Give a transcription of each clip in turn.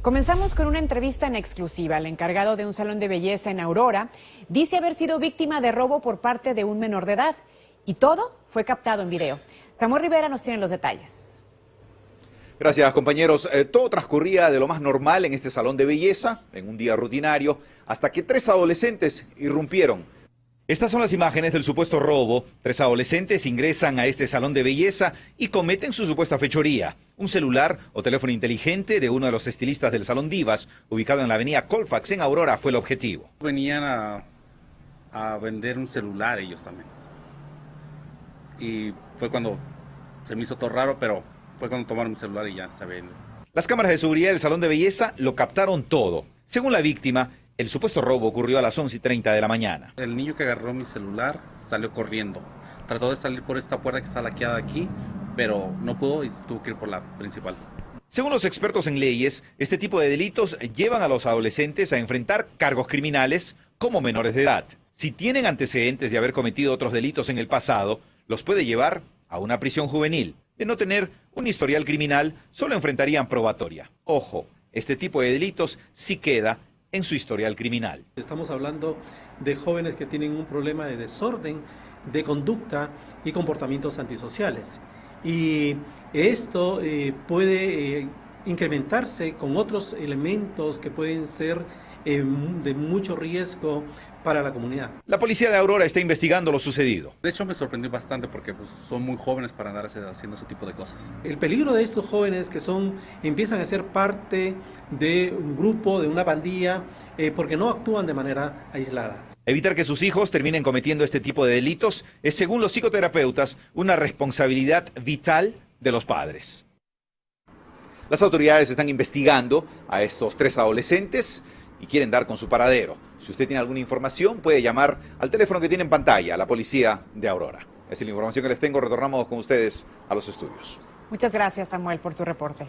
Comenzamos con una entrevista en exclusiva. El encargado de un salón de belleza en Aurora dice haber sido víctima de robo por parte de un menor de edad. Y todo fue captado en video. Samuel Rivera nos tiene los detalles. Gracias, compañeros. Todo transcurría de lo más normal en este salón de belleza, en un día rutinario, hasta que 3 adolescentes irrumpieron. Estas son las imágenes del supuesto robo. 3 adolescentes ingresan a este salón de belleza y cometen su supuesta fechoría. Un celular o teléfono inteligente de uno de los estilistas del Salón Divas, ubicado en la avenida Colfax, en Aurora, fue el objetivo. Venían a vender un celular ellos también. Y fue cuando se me hizo todo raro, pero fue cuando tomaron mi celular y ya saben. Las cámaras de seguridad del salón de belleza lo captaron todo. Según la víctima, el supuesto robo ocurrió a las 11:30 de la mañana. El niño que agarró mi celular salió corriendo. Trató de salir por esta puerta que está laqueada aquí, pero no pudo y tuvo que ir por la principal. Según los expertos en leyes, este tipo de delitos llevan a los adolescentes a enfrentar cargos criminales como menores de edad. Si tienen antecedentes de haber cometido otros delitos en el pasado, los puede llevar a una prisión juvenil. De no tener un historial criminal, solo enfrentarían probatoria. Ojo, este tipo de delitos sí queda en su historial criminal. Estamos hablando de jóvenes que tienen un problema de desorden de conducta y comportamientos antisociales. Y esto puede incrementarse con otros elementos que pueden ser de mucho riesgo para la comunidad. La policía de Aurora está investigando lo sucedido. De hecho me sorprendió bastante porque son muy jóvenes para andar haciendo ese tipo de cosas. El peligro de estos jóvenes que empiezan a ser parte de un grupo, de una pandilla, porque no actúan de manera aislada. Evitar que sus hijos terminen cometiendo este tipo de delitos es, según los psicoterapeutas, una responsabilidad vital de los padres. Las autoridades están investigando a estos 3 adolescentes y quieren dar con su paradero. Si usted tiene alguna información, puede llamar al teléfono que tiene en pantalla, a la policía de Aurora. Esa es la información que les tengo. Retornamos con ustedes a los estudios. Muchas gracias, Samuel, por tu reporte.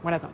Buenas noches.